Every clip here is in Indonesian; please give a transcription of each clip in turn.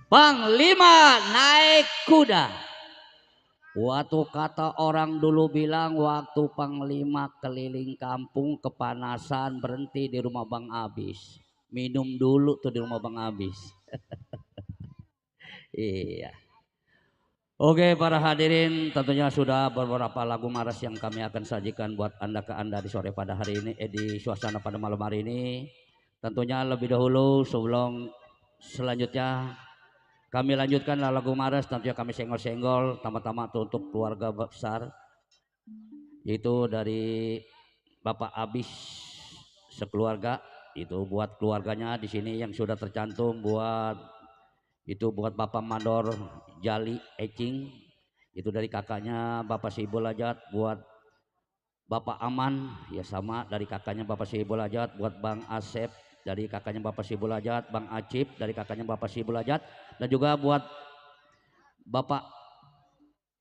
Panglima naik kuda. Waktu kata orang dulu bilang waktu Panglima keliling kampung kepanasan berhenti di rumah Bang Abis. Minum dulu tuh di rumah Bang Abis. Iya. Oke para hadirin, tentunya sudah beberapa lagu maras yang kami akan sajikan buat anda ke anda di sore pada hari ini, di suasana pada malam hari ini. Tentunya lebih dahulu sebelum selanjutnya kami lanjutkan lagu maras, tentunya kami senggol-senggol tama-tama untuk keluarga besar, yaitu dari Bapak Abis sekeluarga. Itu buat keluarganya di sini yang sudah tercantum, buat itu buat Bapak Mandor Jali Ecing, itu dari kakaknya Bapak Sibul Ajat, buat Bapak Aman ya sama dari kakaknya Bapak Sibul Ajat, buat Bang Asep dari kakaknya Bapak Sibul Ajat, Bang Acip dari kakaknya Bapak Sibul Ajat, dan juga buat Bapak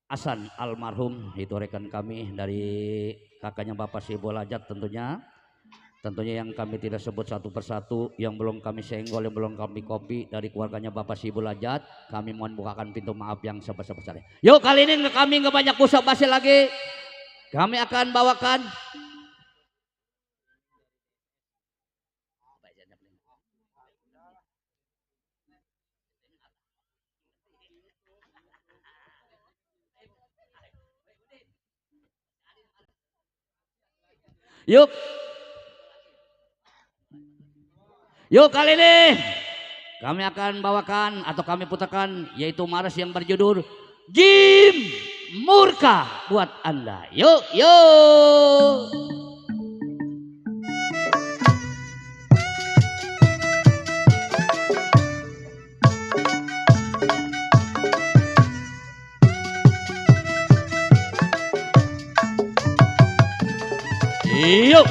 Asan almarhum, itu rekan kami dari kakaknya Bapak Sibul Ajat. Tentunya yang kami tidak sebut satu persatu, yang belum kami senggol, yang belum kami kopi dari keluarganya Bapak Sibul Ajat, kami mohon bukakan pintu maaf yang sebesar-besarnya. Yuk kali ini kami nggak banyak usah basi lagi, kami akan bawakan yuk kali ini kami akan bawakan atau kami putarkan yaitu maras yang berjudul Jim Murka buat anda. Yuk yuk. Yuk.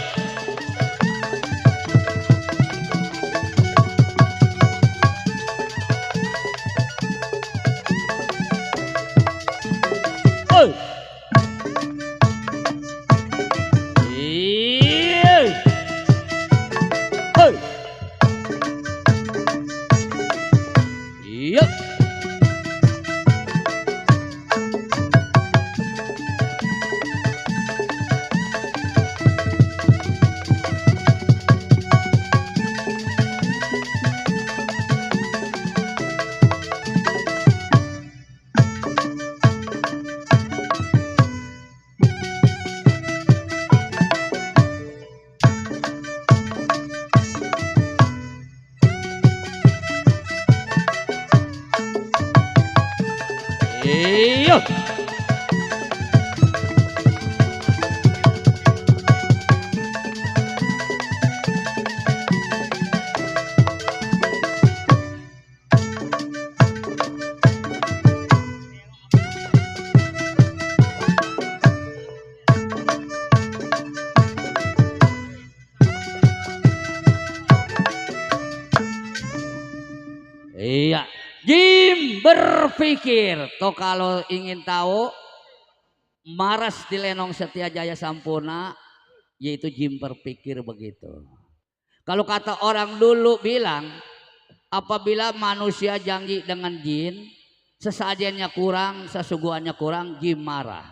Iyo. Iya, Jim berpikir. Toh kalau ingin tahu maras di Lenong Setia Jaya Sampurna, yaitu Jim berpikir begitu. Kalau kata orang dulu bilang, apabila manusia janji dengan jin, sesajennya kurang, sesuguhannya kurang, jin marah.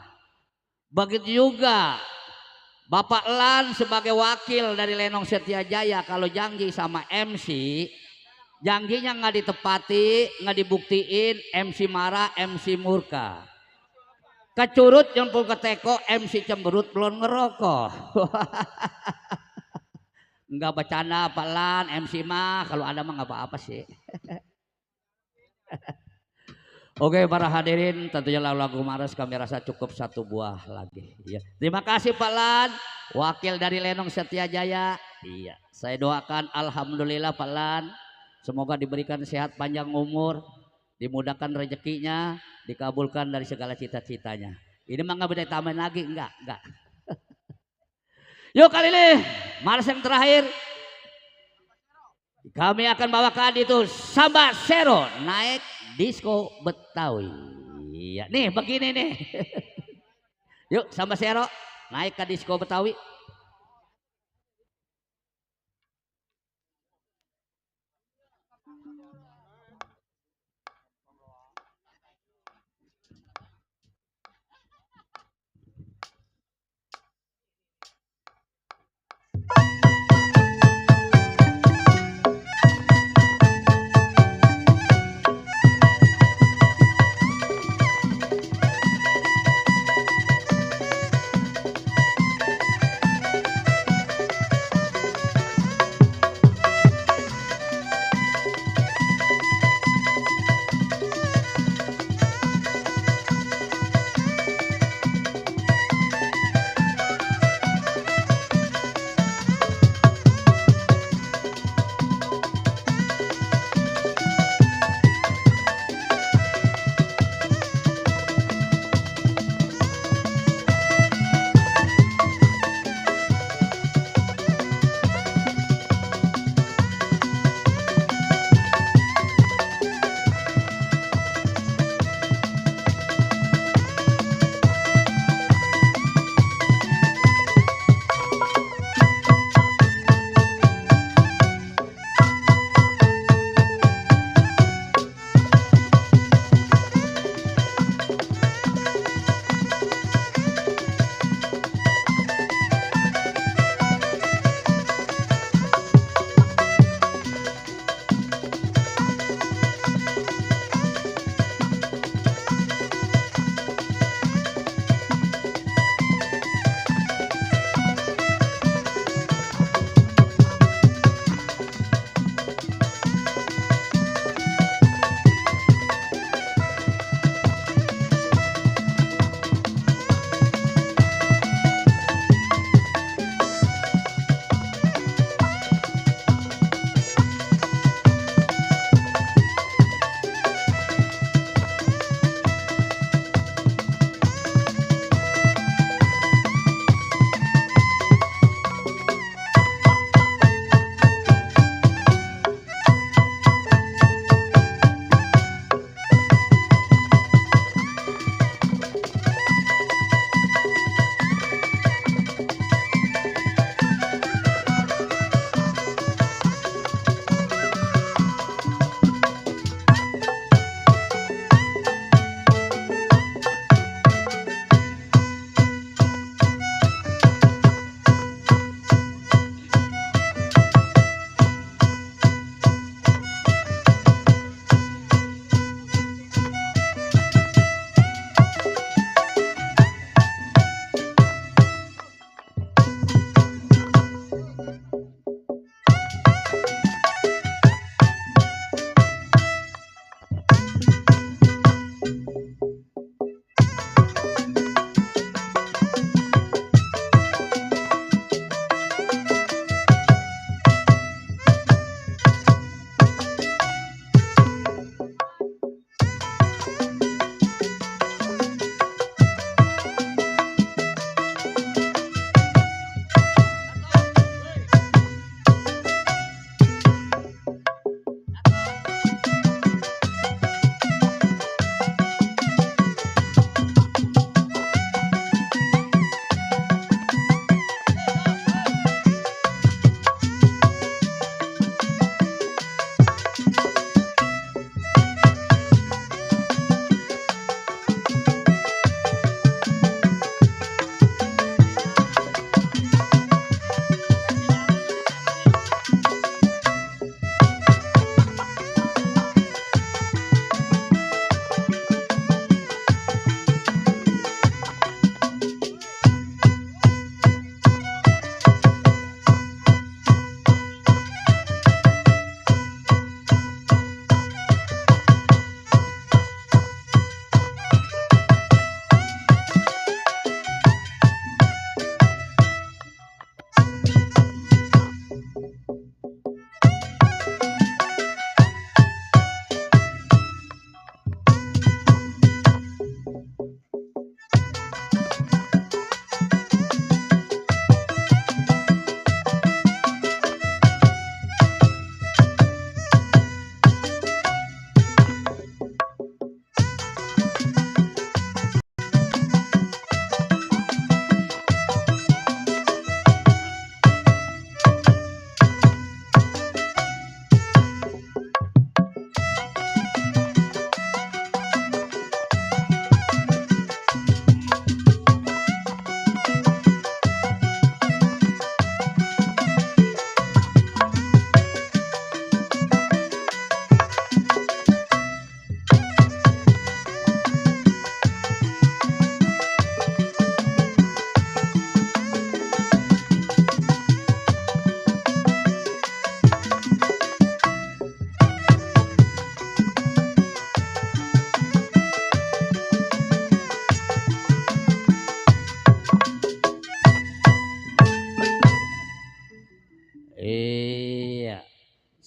Begitu juga Bapak Lan sebagai wakil dari Lenong Setia Jaya, kalau janji sama MC, janjinya nggak ditepati, nggak dibuktiin, MC marah, MC murka. Kecurut jempol keteko, MC cemberut belum ngerokok. Nggak bercanda Pak Lan, MC mah kalau ada mah nggak apa-apa sih. Oke para hadirin, tentunya lagu maras kami rasa cukup satu buah lagi. Ya. Terima kasih Pak Lan, wakil dari Lenong Setia Jaya. Iya, saya doakan alhamdulillah Pak Lan, semoga diberikan sehat panjang umur, dimudahkan rezekinya, dikabulkan dari segala cita-citanya. Ini mah nggak bisa tambahin lagi, enggak. Yuk kali ini maras yang terakhir kami akan bawakan itu Samba Sero naik disco Betawi. Iya, nih begini nih. Yuk Samba Sero naik ke disco Betawi.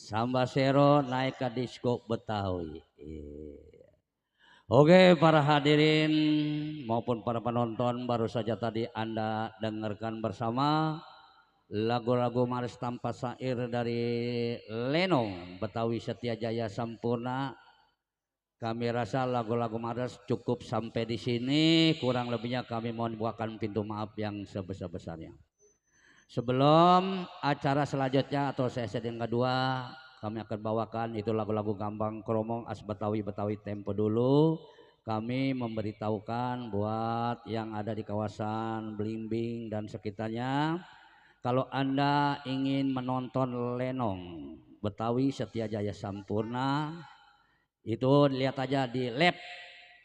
Sambasero naik ke disco Betawi. Oke para hadirin maupun para penonton, baru saja tadi Anda dengarkan bersama lagu-lagu maris tanpa syair dari Lenong Betawi Setia Jaya Sampurna. Kami rasa lagu-lagu maris cukup sampai di sini, kurang lebihnya kami mohon bukakan pintu maaf yang sebesar-besarnya. Sebelum acara selanjutnya atau sesi yang kedua, kami akan bawakan itu lagu-lagu Gambang Kromong As Betawi Betawi tempo dulu. Kami memberitahukan buat yang ada di kawasan Blimbing dan sekitarnya, kalau Anda ingin menonton Lenong Betawi Setia Jaya Sampurna, itu lihat aja di live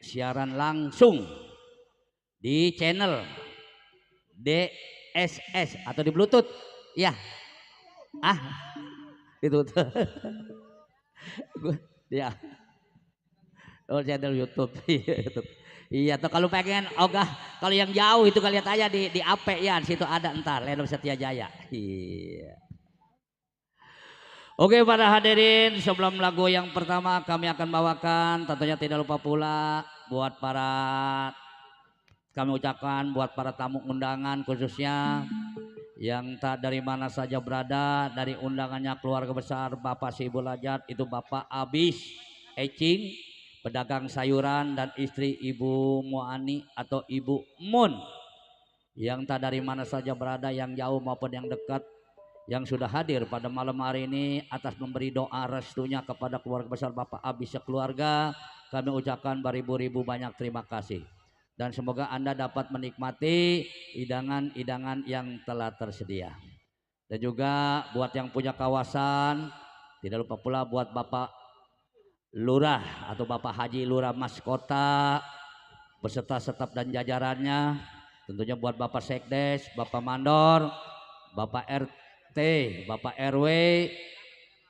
siaran langsung di channel DSS atau di Bluetooth ya. Itu ya. Oh, channel YouTube. Iya tuh kalau pengen kalau yang jauh itu kalian lihat aja di AP ya, di situ ada ntar Lenong Setia Jaya. Iya. Oke para hadirin, sebelum lagu yang pertama kami akan bawakan, tentunya tidak lupa pula buat kami ucapkan buat para tamu undangan khususnya yang tak dari mana saja berada, dari undangannya keluarga besar Bapak Sibul Ajat, itu Bapak Abis Ecing, pedagang sayuran, dan istri Ibu Muani atau Ibu Mun, yang tak dari mana saja berada, yang jauh maupun yang dekat, yang sudah hadir pada malam hari ini atas memberi doa restunya kepada keluarga besar Bapak Abis sekeluarga. Kami ucapkan beribu-ribu banyak terima kasih, dan semoga Anda dapat menikmati hidangan-hidangan yang telah tersedia. Dan juga buat yang punya kawasan, tidak lupa pula buat Bapak Lurah atau Bapak Haji Lurah Mas Kota beserta staf dan jajarannya, tentunya buat Bapak Sekdes, Bapak Mandor, Bapak RT, Bapak RW,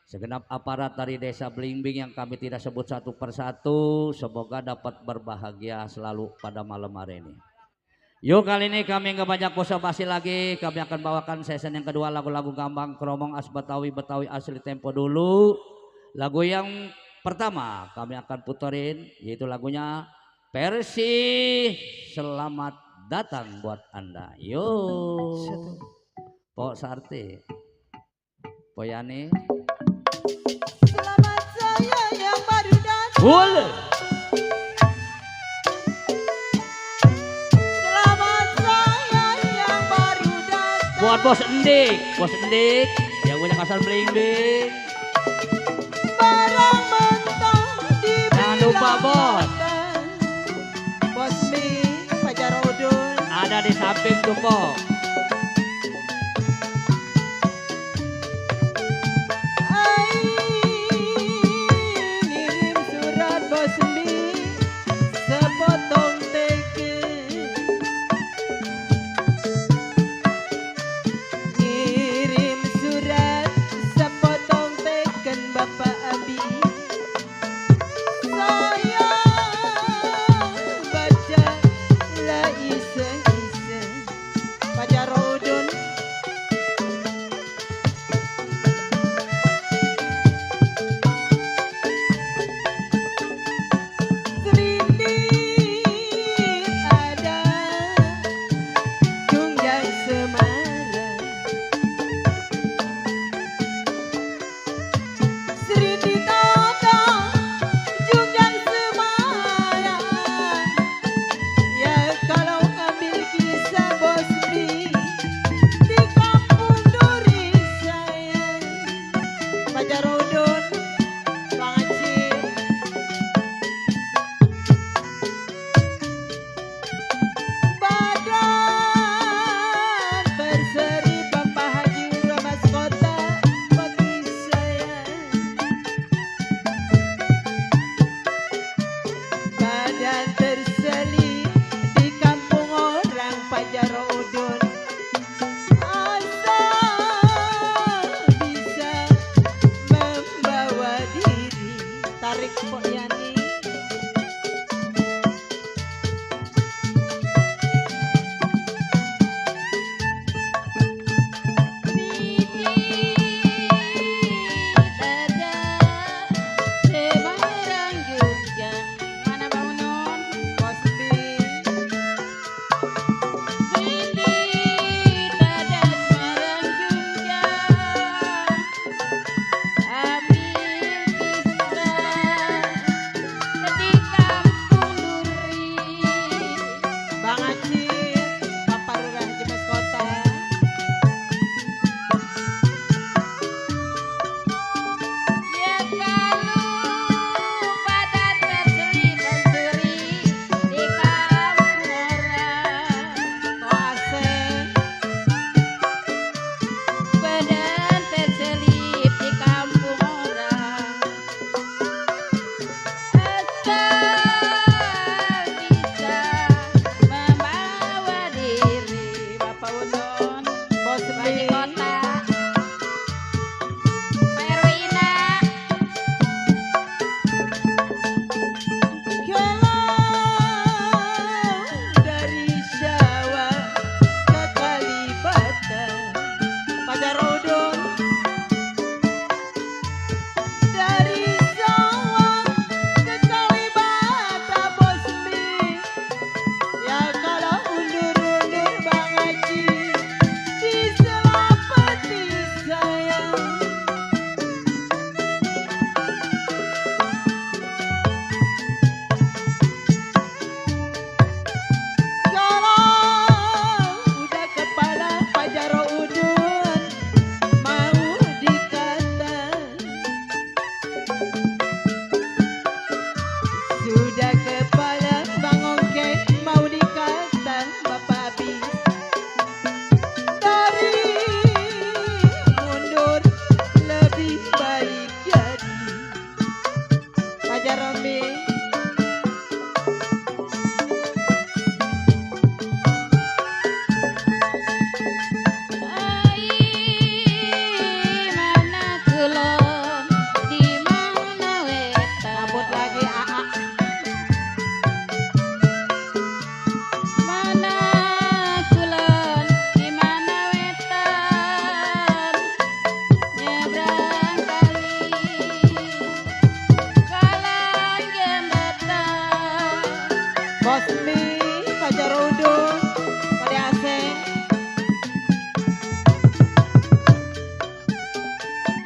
segenap aparat dari Desa Blimbing yang kami tidak sebut satu persatu, semoga dapat berbahagia selalu pada malam hari ini. Yuk, kali ini kami nggak banyak basa-basi lagi, kami akan bawakan season yang kedua lagu-lagu Gambang Kromong As Betawi Betawi asli tempo dulu. Lagu yang pertama kami akan puterin yaitu lagunya versi Selamat Datang buat Anda. Yuk Pok Sarti, Poyani. Selamat saya yang baru datang. Boleh. Selamat saya yang baru datang. Buat Bos Endik yang punya kasar Blimbing. Barang mentah di Jangan lupa Bos, Bos Mi, Fajar Udun. ada di samping tuh Pok. Ngirim surat Bos Mi, sepotong teke. Ngirim surat sepotong teken Bapak Abi. Saya baca la iseng-iseng. Baca kota. Pak RW Ina. Kalau dari sawah ke Kalibata, Pajar Udun. Dari sawah ke Kalibata, Bosmi. Ya kalau undur-undur Bang Haji, diselapati sayang. Kalau udah kepala Pajar Udun mau dikata, sudah kepala Bang Ongke mau dikata Bapak Abi. Dari mundur lebih baik jadi Pajar Rombi. Ai mana kulon di mana wetan. Rambut lagi AA. Mana kulon di mana wetan. Nyebrang kali kalang jembatan. Bosmi Pajar Udun Kode Aseng.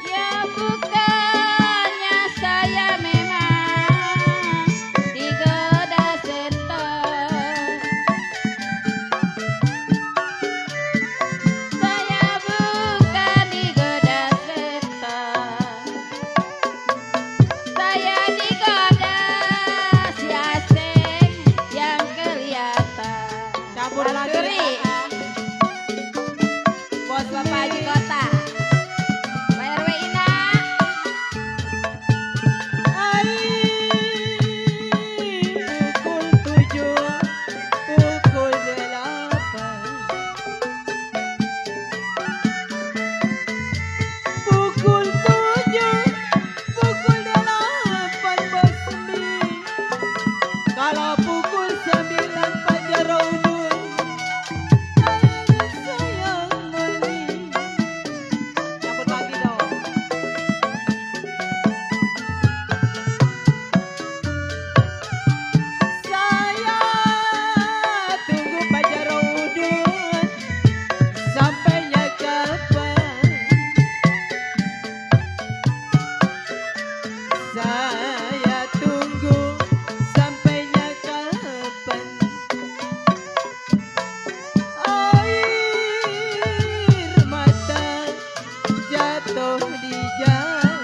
Ya bukannya saya memang digoda setan. Saya bukan digoda setan. Saya digoda si Aseng yang kelihatan. Campur lagi Banturi, AA. Bos Bapak Haji Bosmi Kota. Pak RW Ina. pukul 7, pukul 8, pukul 7, pukul 8 Bosmi. Kalau pukul 9 Pajar Udun, sayang Meli. Cabut lagi dong. Saya tunggu Pajar Udun sampainya kapan. Saya tunggu sampainya kapan. Air mata jatuh di jalan.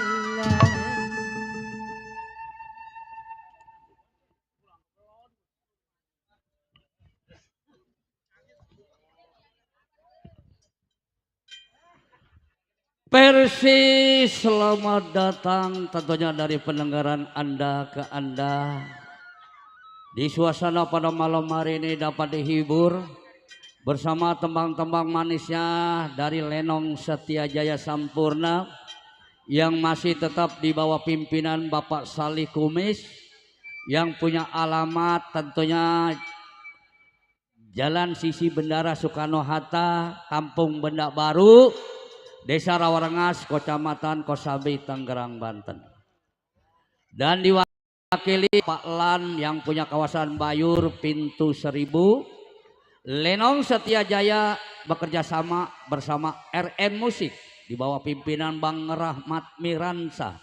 Persis, selamat datang tentunya dari pendengaran Anda ke Anda. Di suasana pada malam hari ini dapat dihibur bersama tembang-tembang manisnya dari Lenong Setiajaya Sampurna yang masih tetap di bawah pimpinan Bapak Salih Kumis yang punya alamat tentunya Jalan Sisi Bendara Soekarno-Hatta, Kampung Benda Baru, Desa Rawarengas, Kecamatan Kosambi, Tangerang, Banten. Dan diwakili Pak Lan yang punya kawasan Bayur, Pintu Seribu. Lenong Setiajaya bekerja sama bersama RN Musik di bawah pimpinan Bang Rahmat Miransa.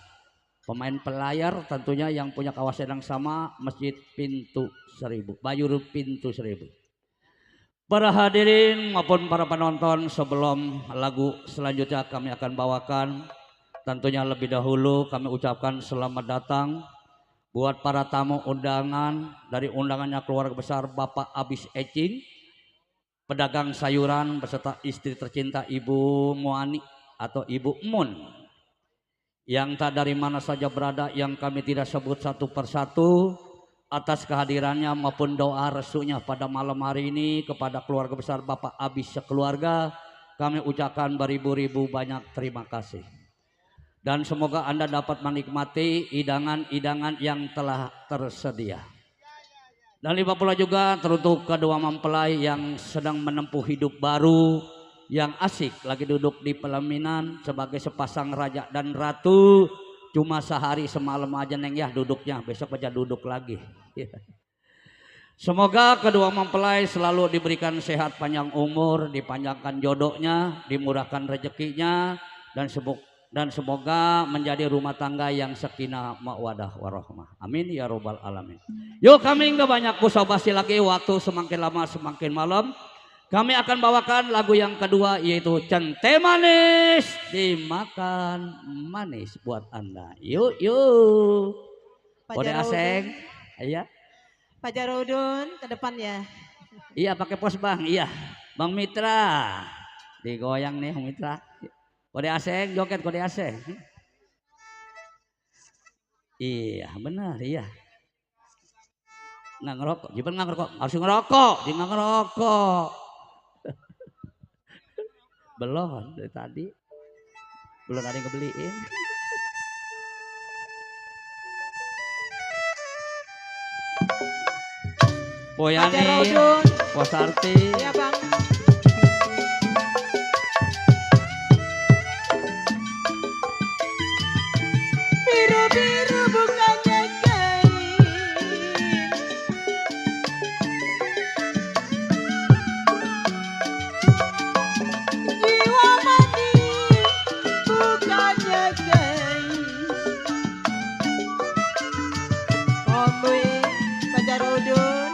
Pemain pelayar tentunya yang punya kawasan yang sama, Masjid Pintu Seribu, Bayur Pintu Seribu. Para hadirin maupun para penonton, sebelum lagu selanjutnya kami akan bawakan, tentunya lebih dahulu kami ucapkan selamat datang buat para tamu undangan dari undangannya keluarga besar Bapak Abis Ecing, pedagang sayuran beserta istri tercinta Ibu Muani atau Ibu Mun, yang tak dari mana saja berada, yang kami tidak sebut satu persatu, atas kehadirannya maupun doa restunya pada malam hari ini kepada keluarga besar Bapak Abis sekeluarga, kami ucapkan beribu-ribu banyak terima kasih. Dan semoga Anda dapat menikmati hidangan-hidangan yang telah tersedia. Dan lima pula juga teruntuk kedua mempelai yang sedang menempuh hidup baru, yang asik lagi duduk di pelaminan sebagai sepasang raja dan ratu. Cuma sehari semalam aja neng ya duduknya, besok aja duduk lagi. Semoga kedua mempelai selalu diberikan sehat panjang umur, dipanjangkan jodohnya, dimurahkan rezekinya, dan semoga menjadi rumah tangga yang sakinah mawaddah warahmah. Amin ya robbal alamin. Yuk kami nggak banyak basa-basi lagi, waktu semakin lama semakin malam. Kami akan bawakan lagu yang kedua yaitu Cente Manis Dimakan Manis buat Anda. Yuk yuk. Kode aseng. Iya. Pak Jarudun ke depan ya. Iya pakai pos bang. Iya. Bang Mitra. Digoyang nih Bang Mitra. Kode aseng, joget kode aseng. Iya benar, iya. Nggak ngerokok, Jipan nggak ngerokok, harus ngerokok, dia nggak ngerokok. Belum dari tadi, belum ada yang kebeliin. Poyani, Posarti. Iya bang. Biru-biru bukannya kain, jiwa mati bukannya kain. Omwe Pak Jarudun,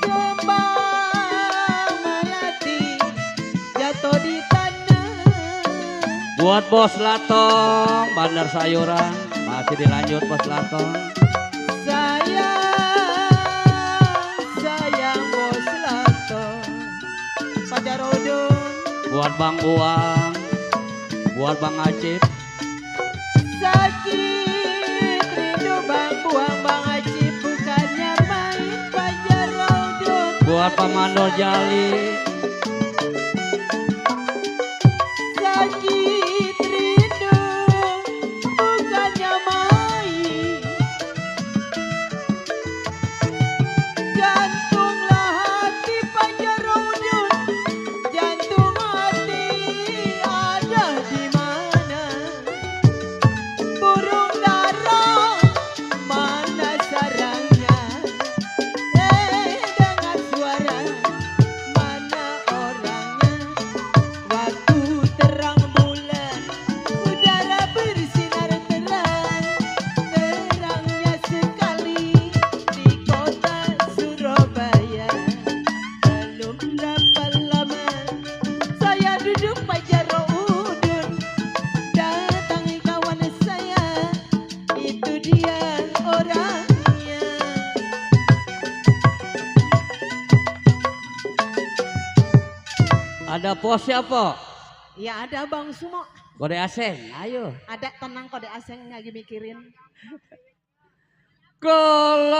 kembang melati jatuh di tanah. Buat Bos Latong, Bandar Sayuran, masih dilanjut Bos Latong. Sayang Bos Latong, Pak Jarudun. Buat Bang Buang, buat Bang Acip, Sakit rindu Bang Buang Bang Acip bukannya main Pak Jarudun. buat Pak Mandor Jali, Sakit rindu bukannya main, jantunglah hati Pak Jarudun, jantung hati ada di mana? Burung dara mana sarangnya? Dengar suara mana orangnya? Waktu terang bulan, udara bersinar terang, terangnya sekali di kota Surabaya. Belum berapa lama saya duduk Pak Jarudun, datangi kawan saya, itu dia orangnya. ada pos siapa? Ya ada Bang Sumo, Kode aseng, ayo. ada tenang kode asing lagi mikirin. Kalau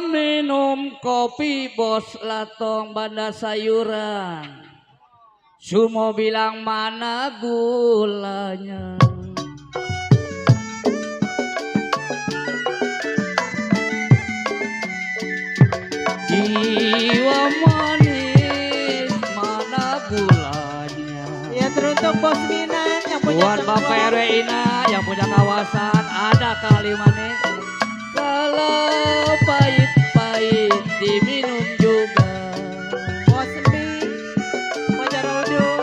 minum kopi Bos Latong Bandar Sayuran, Sumo bilang mana gulanya. Jiwa manis mana gulanya. Ya teruntuk Bos Minan yang punya Buat Bapak RW Ina yang punya kawasan, ada kalimatnya. Kalau pahit-pahit diminum juga. Bos Mi, Pak Jarudun.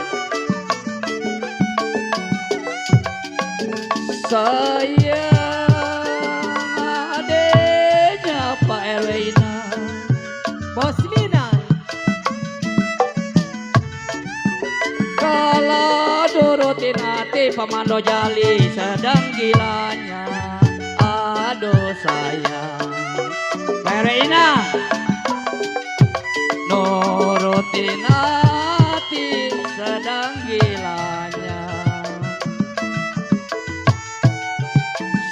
Sayang adenya Pak RW Ina. Bos Minan. Kalau nurutin hati Pamando Jali sedang gilanya. Aduh sayang Perina, nurutin hati sedang gilanya.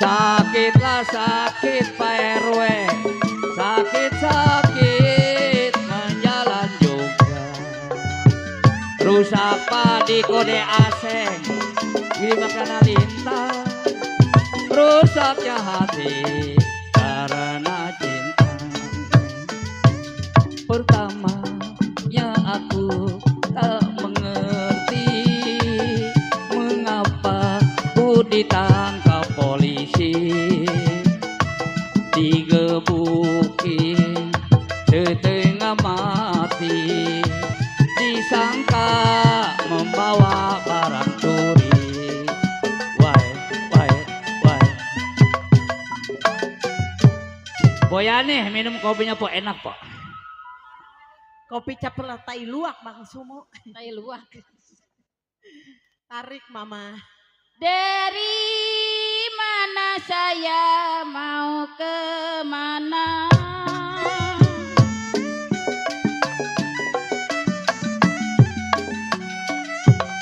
Sakitlah sakit Pak RW, sakit-sakit menjalan juga. rusak padi kode aseng ini makana lintang rusaknya hati karena cinta pertamanya aku tak mengerti mengapa ku ditangkap polisi digebukin setengah mati disangka membawa barang curi why Boyane minum kopinya po enak po Kopi capela tai luak Bang Sumo. Tai luak. Tarik Mama. Dari mana saya mau ke mana?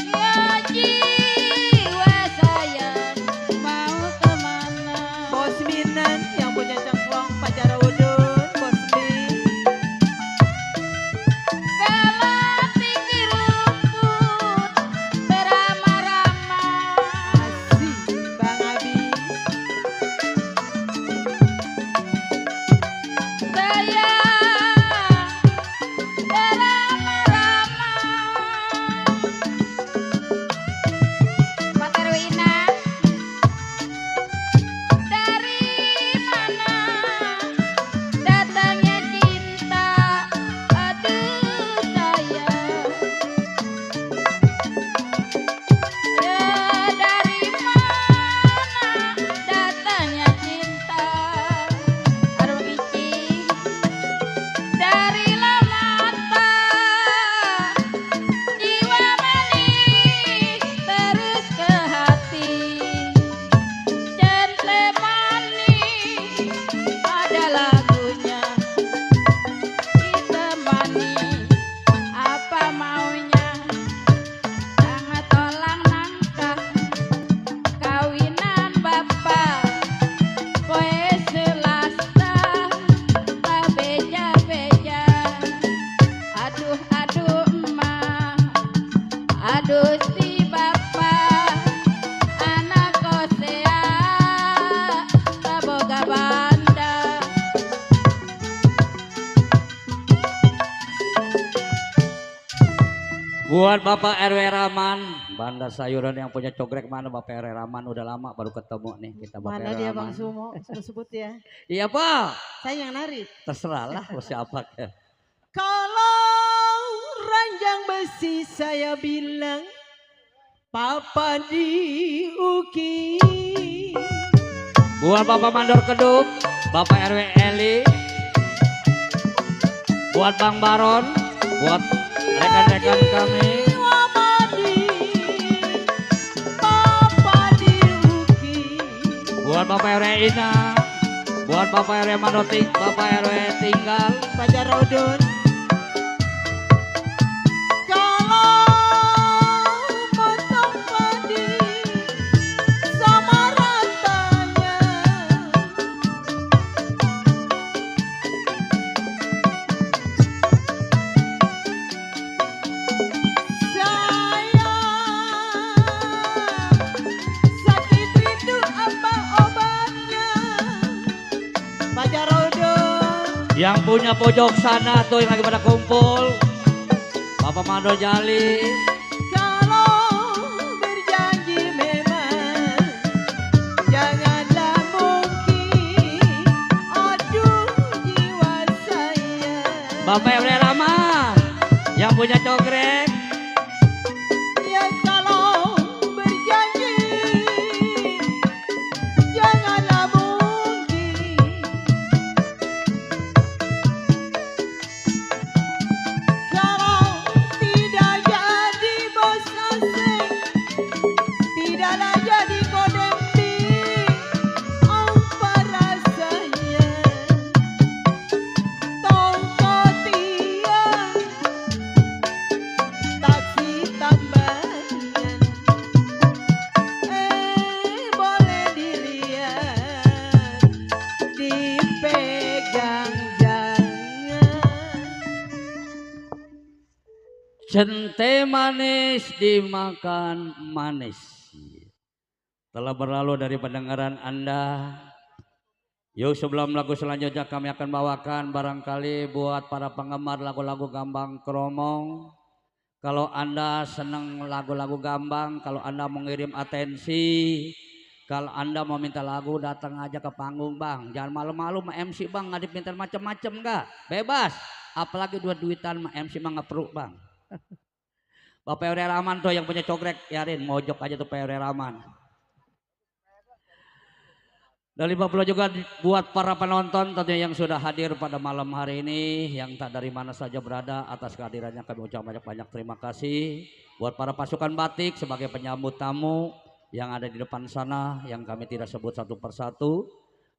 Ya jiwa saya mau ke mana? Bos Minan yang punya cangklong Pajar Udun, Bos Min. Kalau pikir rumput beramah-ramah, Asik Bang Abi. saya beramah-ramah. Pak Erwina, dari mana datangnya cinta? Aduh sayang, ya dari mana datangnya cinta? Aduh icing, dari mata jiwa manis terus ke hati. Centle manis ada lagunya, ditemani apa maunya. Sangat tolak nangka kawinan bapak poe selasa tak beja-beja. Aduh aduh emak, aduh si bapak anak kosea tak boga banda. buat Bapak RW Rahman Banda sayuran yang punya cogrek mana Bapak RW Rahman udah lama baru ketemu nih kita Bapak Mana RW dia Rahman Bang Sumo? Sebut ya. iya Pak Saya yang narik. terserah lah mau siapa ya. Kalau ranjang besi saya bilang Papa diuki. buat Bapak Mandor Keduk Bapak RW Eli buat Bang Baron buat rekan-rekan kami Papa diuki. buat Bapak RW Ina buat Bapak RW Manotik Bapak RW Tinggal Pajar Udun. Kalau potong padi sama ratanya, saya sakit rindu apa obatnya? Pajar Udun. yang punya pojok sana tuh yang lagi pada kumpul Bapak Mando Jali Kalau berjanji memang janganlah mungkin. Aduh jiwa saya. Bapak RW Rahman yang punya cogrek Ya kalau berjanji janganlah mungkin. Kalau tidak jadi bos asing, tidaklah jadi kodembi. Apa rasanya tongkotia Cente manis dimakan manis. Telah berlalu dari pendengaran Anda. Yuk sebelum lagu selanjutnya kami akan bawakan barangkali buat para penggemar lagu-lagu Gambang Kromong. Kalau Anda senang lagu-lagu Gambang, kalau Anda mengirim atensi, kalau Anda mau minta lagu datang aja ke panggung bang. Jangan malu-malu sama MC bang, ngadip minta macam-macam enggak? Bebas. Apalagi duit-duitan sama MC mah nggak perlu bang. Bapak Ere Rahman tuh yang punya cogrek, yarin mojok aja tuh Pak Ere Rahman. Dan 50 juga buat para penonton tentunya yang sudah hadir pada malam hari ini, yang tak dari mana saja berada, atas kehadirannya kami ucapkan banyak-banyak terima kasih. Buat para pasukan batik sebagai penyambut tamu yang ada di depan sana, yang kami tidak sebut satu persatu.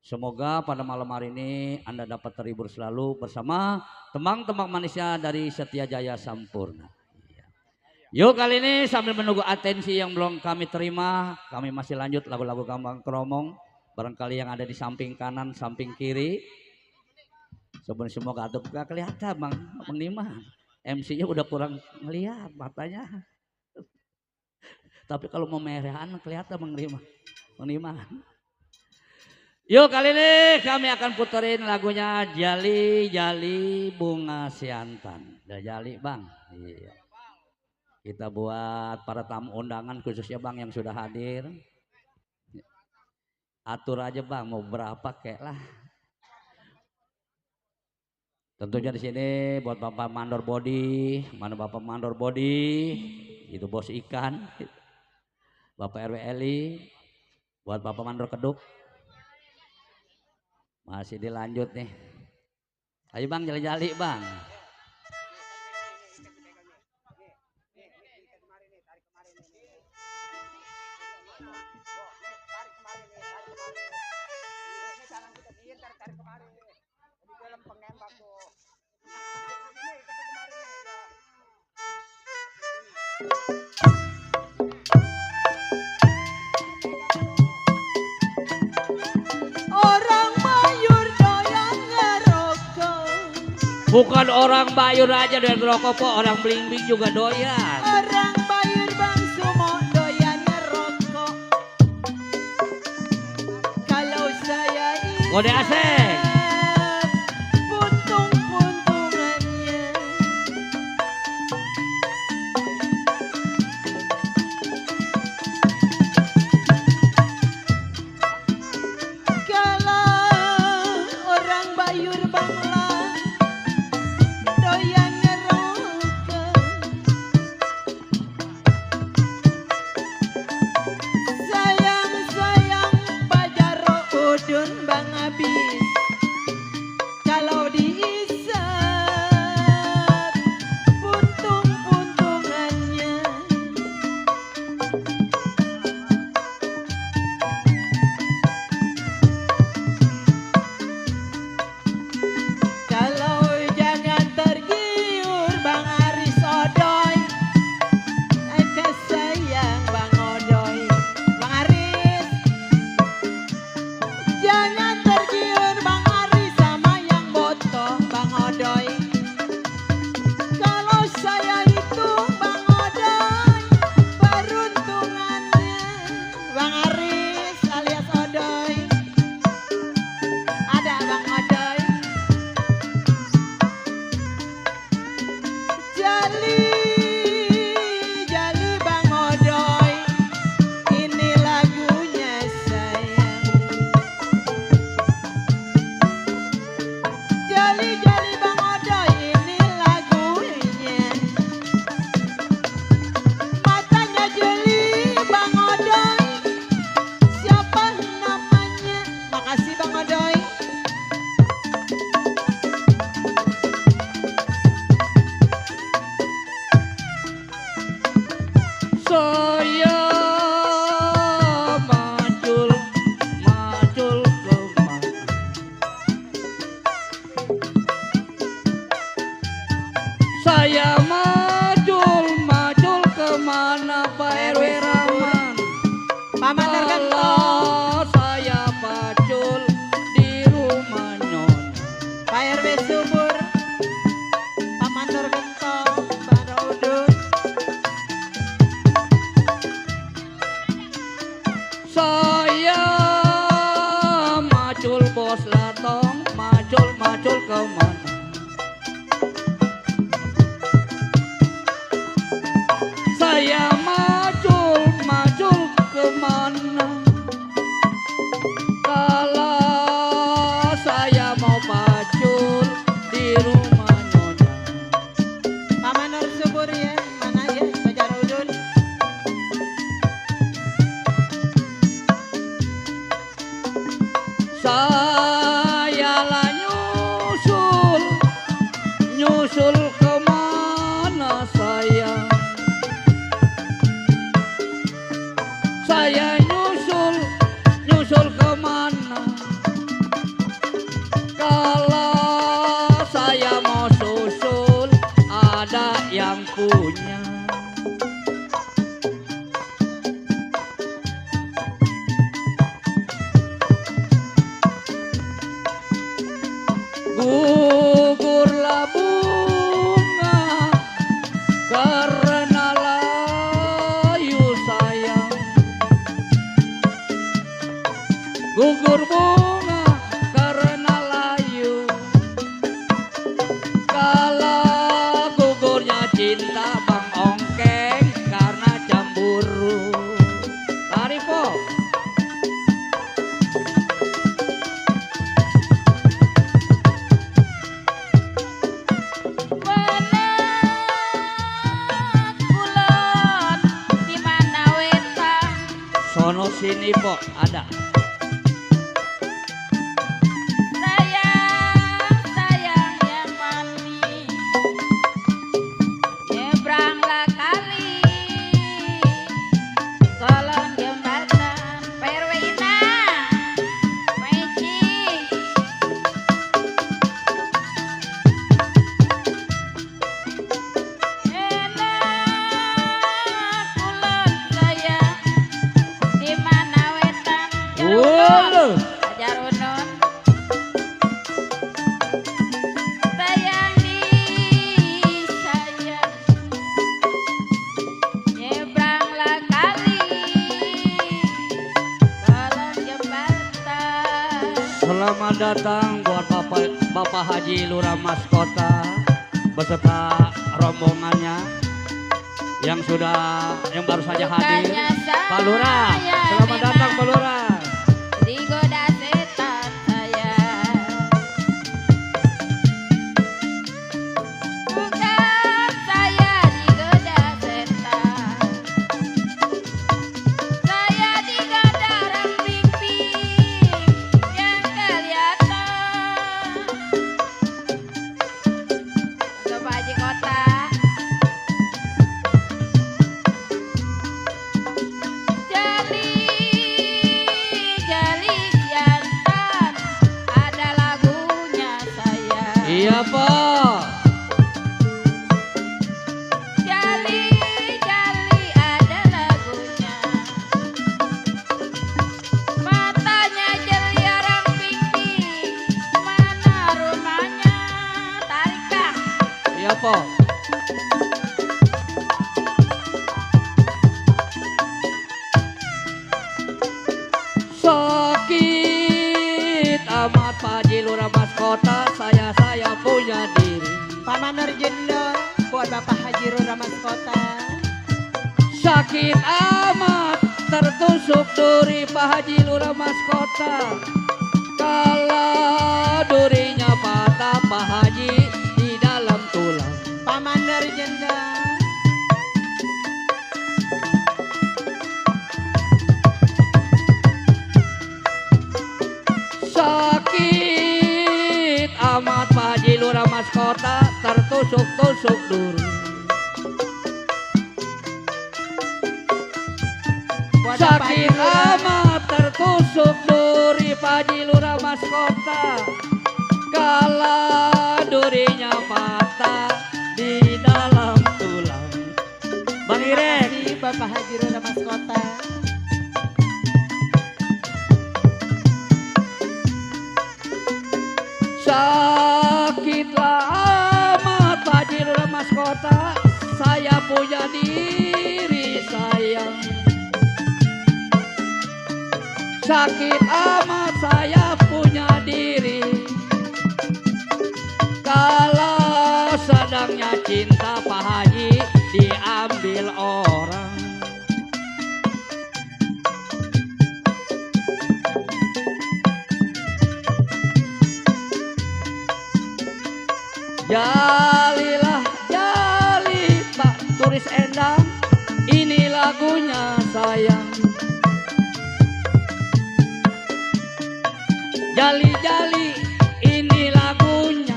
Semoga pada malam hari ini Anda dapat terhibur selalu bersama teman-teman manisnya dari Setia Jaya Sampurna. Yuk kali ini sambil menunggu atensi yang belum kami terima, kami masih lanjut lagu-lagu Gambang Kromong. Barangkali yang ada di samping kanan, samping kiri. Sebenarnya semua gak kelihatan Bang Nima. MC-nya udah kurang ngeliat matanya. Tapi kalau mau merehan kelihatan Bang Nima. Yuk kali ini kami akan puterin lagunya Jali Jali Bunga Siantan. Udah Jali Bang. Iya. Kita buat para tamu undangan khususnya Bang yang sudah hadir. Atur aja Bang mau berapa kek lah. Tentunya di sini buat Bapak Mandor Body, mana Bapak Mandor Body, itu bos ikan. Bapak RW Eli, buat Bapak Mandor Keduk. Masih dilanjut nih. Ayo Bang jali-jali Bang. Orang Bayur doyan ngerokok. Bukan orang Bayur aja doyan ngerokok po, orang Blimbing juga doyan. Orang Bayur Bang Sumo doyan ngerokok. Kalau saya Kode asik. puntung-puntungannya. Kalau orang Bayur Bangla doyan ngerokok. Sayang-sayang Pajaro udun Bang Abis. Kalau diisap puntung-puntungannya. Kalau jangan tergiur Bang Aris Odoy. Kesayang Bang Odoy. Bang Aris jangan tergiur Bang Aris sama yang botoh Bang Odoy. Kalau saya itu Bang Odoy peruntungannya. Bang Aris alias Odoy. Ada Bang Odoy. Jali Jali Bang Odoy. Ini lagunya sayang. Jali Jali Bang Odoy. Ini lagunya. Matanya jeli Bang Odoy. Siapa namanya? Makasih Bang Odoy. Saya macul kemana. Saya macul kemana Pak RW Rahman. Paman Tergento. Kalau saya pacul di rumah nyonya. Pak RW Subur. Paman Tergento. Bang Raudun. Saya macul bos latong, macul kemana? Saya macul kemana? Kalau saya mau pacul di rumah nyonya. Paman Nur Subur ya, mana ya Bajarudun? Saya lah nyusul kemana saya? Saya nyusul kemana? Kalau saya mau susul ada yang punya. Gugurlah bunga karena layu sayang. Gugur bunga karena layu. Kalau gugurnya cinta Bang Ongkeng karena cemburu. Tarifo. Sono sini po ada. Sayang yang mati, nyebranglah kali, kolon jembatan Perwina, Meci. Enak kulon sayang. Di mana wetan Waduh. Jarunon sayang di sayang nyebranglah kali kolong jembatan. Selamat datang buat Bapak Haji Lurah Mas Kota beserta rombongannya yang baru saja hadir. Bukannya Pak Lurah, saya selamat datang Pak memang Lurah. digoda setan saya. Bukan saya digoda setan, saya digoda remping-ping yang kelihatan. Untuk Pak Haji Kota. Jali jantan ada lagunya saya. Iya Pak. Jali ada lagunya. Matanya jeli orang pingping, mana rumahnya? Tarik Bang. Iya Pak. Sakit amat Pak Haji Lurah Mas Kota, saya punya diri. Paman Nur Jendol buat Bapak Haji Lurah Mas Kota. Sakit amat tertusuk duri Pak Haji Lurah Mas Kota. Kalau durinya patah Pak Haji di dalam tulang. Paman Nur Jendol. Sakit amat Pak Haji Lurah Mas Kota tertusuk-tusuk duri. Buat Bapak Haji Sakit Lurah. amat tertusuk duri Pak Haji Lurah Mas Kota. Kalau durinya patah di dalam tulang. Bang Irek. Makasih Bapak Haji Lurah Mas Kota. Sakitlah amat Pak Haji Lurah Mas Kota, saya punya diri sayang. sakit amat saya punya diri. Kalau sedangnya cinta Pak Haji diambil orang. Jalilah jali Pak Turis Endang, ini lagunya sayang. Jali-jali ini lagunya.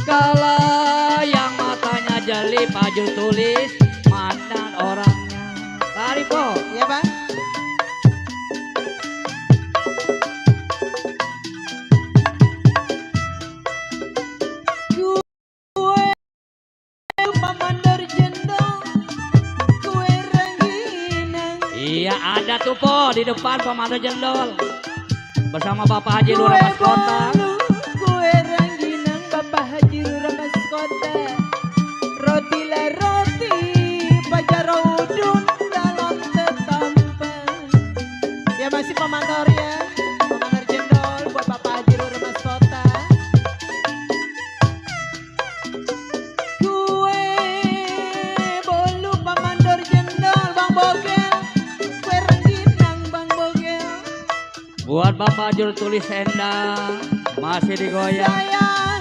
Kalau yang matanya jeli Pak Jul tulis mana orangnya. Tarik po. Ya bang. Kue pamandor jendong, kue rengginang. Iya ada tuh po di depan Pamandor Jendol bersama Bapak Haji Lurah Mas Kota. Kue rengginang Bapak Haji Lurah Mas Kota. Roti lah roti, pajar udun dalam tetampang. Ya masih pamandor ya, pamandor jendol buat Bapak Haji Lurah Mas Kota. Kue bolu pamandor jendol Bang Bogel, kue rengginang Bang Bogel. Buat Bapak Jul tulis Endang masih digoyang. Saya